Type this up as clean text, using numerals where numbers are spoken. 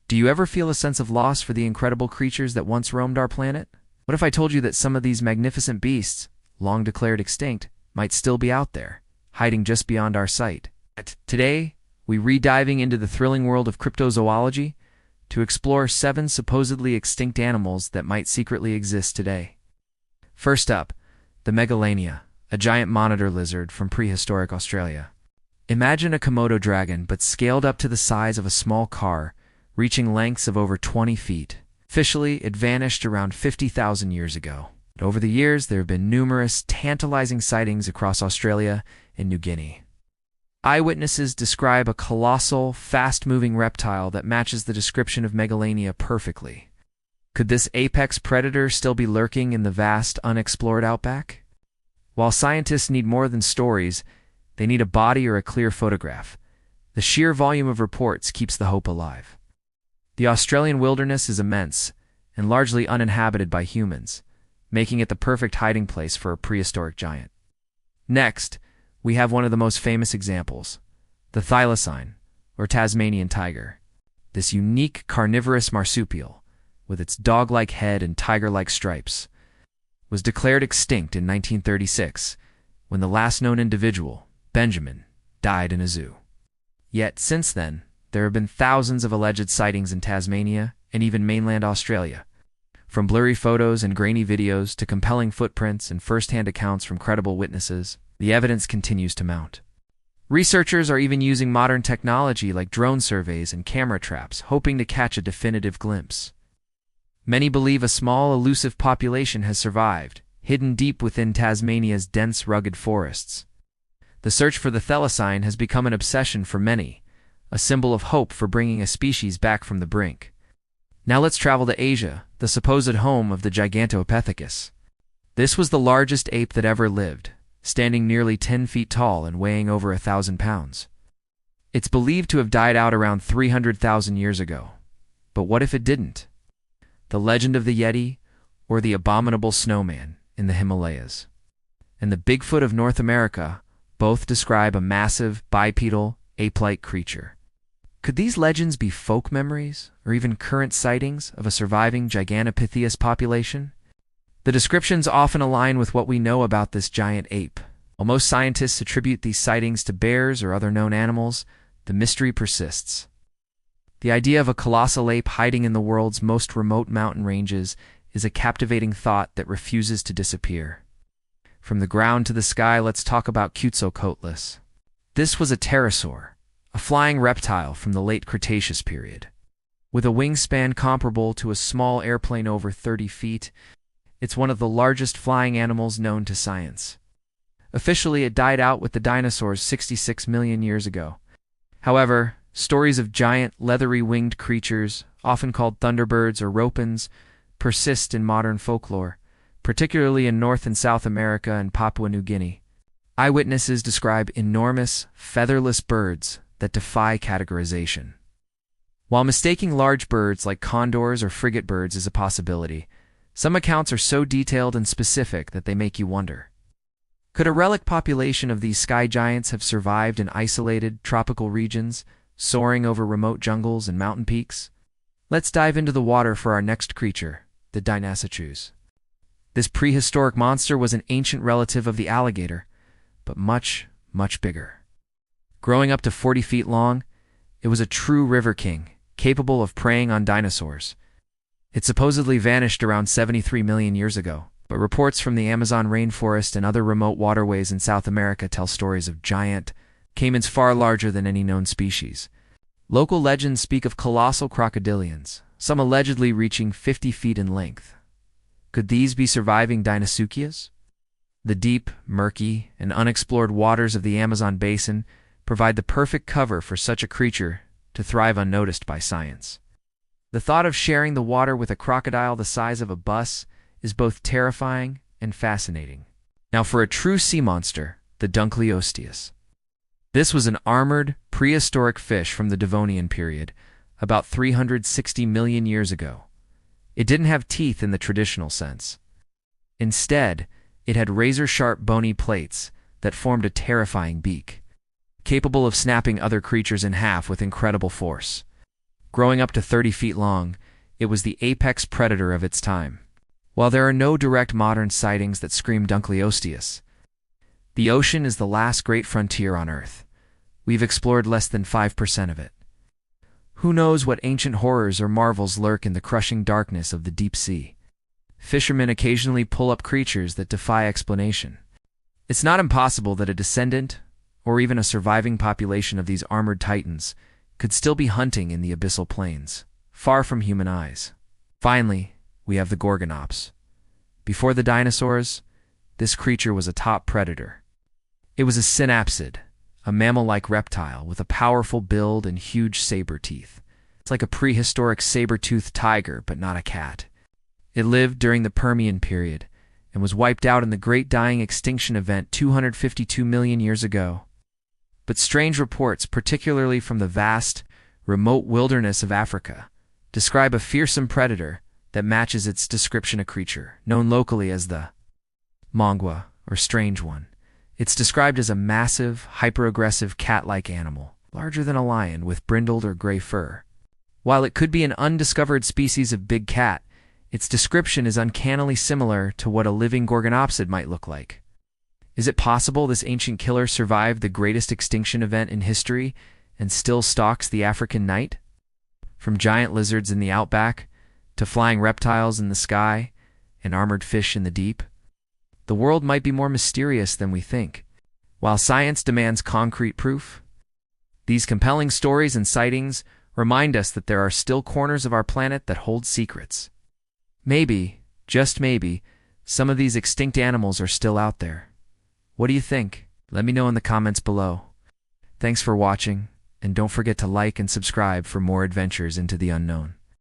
Do you ever feel a sense of loss for the incredible creatures that once roamed our planet? What if I told you that some of these magnificent beasts, long declared extinct, might still be out there, hiding just beyond our sight? Today, we re-diving into the thrilling world of cryptozoology to explore 7 supposedly extinct animals that might secretly exist today. First up, the Megalania, a giant monitor lizard from prehistoric Australia. Imagine a Komodo dragon, but scaled up to the size of a small car, reaching lengths of over 20 feet. Officially, it vanished around 50,000 years ago. But over the years, there have been numerous tantalizing sightings across Australia and New Guinea. Eyewitnesses describe a colossal, fast-moving reptile that matches the description of Megalania perfectly. Could this apex predator still be lurking in the vast, unexplored outback? While scientists need more than stories, they need a body or a clear photograph. The sheer volume of reports keeps the hope alive. The Australian wilderness is immense and largely uninhabited by humans, making it the perfect hiding place for a prehistoric giant. Next, we have one of the most famous examples, the Thylacine, or Tasmanian tiger. This unique carnivorous marsupial, with its dog-like head and tiger-like stripes, was declared extinct in 1936 when the last known individual, Benjamin, died in a zoo. Yet since then, there have been thousands of alleged sightings in Tasmania and even mainland Australia. From blurry photos and grainy videos to compelling footprints and first-hand accounts from credible witnesses, the evidence continues to mount. Researchers are even using modern technology like drone surveys and camera traps, hoping to catch a definitive glimpse. Many believe a small, elusive population has survived, hidden deep within Tasmania's dense, rugged forests. The search for the Thylacine has become an obsession for many, a symbol of hope for bringing a species back from the brink. Now let's travel to Asia, the supposed home of the Gigantopithecus. This was the largest ape that ever lived, standing nearly 10 feet tall and weighing over 1,000 pounds. It's believed to have died out around 300,000 years ago. But what if it didn't? The legend of the Yeti, or the abominable snowman in the Himalayas, and the Bigfoot of North America both describe a massive, bipedal, ape-like creature. Could these legends be folk memories, or even current sightings of a surviving Gigantopithecus population? The descriptions often align with what we know about this giant ape. While most scientists attribute these sightings to bears or other known animals, the mystery persists. The idea of a colossal ape hiding in the world's most remote mountain ranges is a captivating thought that refuses to disappear. From the ground to the sky, let's talk about Quetzalcoatlus. This was a pterosaur, a flying reptile from the late Cretaceous period. With a wingspan comparable to a small airplane over 30 feet, it's one of the largest flying animals known to science. Officially, it died out with the dinosaurs 66 million years ago. However, stories of giant, leathery winged creatures, often called thunderbirds or ropens, persist in modern folklore, particularly in North and South America and Papua New Guinea. Eyewitnesses describe enormous, featherless birds that defy categorization. While mistaking large birds like condors or frigate birds is a possibility, some accounts are so detailed and specific that they make you wonder. Could a relic population of these sky giants have survived in isolated, tropical regions, soaring over remote jungles and mountain peaks? Let's dive into the water for our next creature, the Deinosuchus. This prehistoric monster was an ancient relative of the alligator, but much, much bigger. Growing up to 40 feet long, it was a true river king, capable of preying on dinosaurs. It supposedly vanished around 73 million years ago, but reports from the Amazon rainforest and other remote waterways in South America tell stories of giant caimans far larger than any known species. Local legends speak of colossal crocodilians, some allegedly reaching 50 feet in length. Could these be surviving Deinosuchus? The deep, murky, and unexplored waters of the Amazon basin provide the perfect cover for such a creature to thrive unnoticed by science. The thought of sharing the water with a crocodile the size of a bus is both terrifying and fascinating. Now for a true sea monster, the Dunkleosteus. This was an armored, prehistoric fish from the Devonian period, about 360 million years ago. It didn't have teeth in the traditional sense. Instead, it had razor-sharp bony plates that formed a terrifying beak, capable of snapping other creatures in half with incredible force. Growing up to 30 feet long, it was the apex predator of its time. While there are no direct modern sightings that scream Dunkleosteus, the ocean is the last great frontier on Earth. We've explored less than 5% of it. Who knows what ancient horrors or marvels lurk in the crushing darkness of the deep sea? Fishermen occasionally pull up creatures that defy explanation. It's not impossible that a descendant, or even a surviving population of these armored titans, could still be hunting in the abyssal plains, far from human eyes. Finally, we have the Gorgonops. Before the dinosaurs, this creature was a top predator. It was a synapsid, a mammal-like reptile with a powerful build and huge saber teeth. It's like a prehistoric saber-toothed tiger, but not a cat. It lived during the Permian period and was wiped out in the Great Dying Extinction event 252 million years ago. But strange reports, particularly from the vast, remote wilderness of Africa, describe a fearsome predator that matches its description of creature, known locally as the mongwa, or strange one. It's described as a massive, hyper-aggressive cat-like animal, larger than a lion with brindled or gray fur. While it could be an undiscovered species of big cat, its description is uncannily similar to what a living Gorgonopsid might look like. Is it possible this ancient killer survived the greatest extinction event in history and still stalks the African night? From giant lizards in the outback, to flying reptiles in the sky, and armored fish in the deep, the world might be more mysterious than we think. While science demands concrete proof, these compelling stories and sightings remind us that there are still corners of our planet that hold secrets. Maybe, just maybe, some of these extinct animals are still out there. What do you think? Let me know in the comments below. Thanks for watching, and don't forget to like and subscribe for more adventures into the unknown.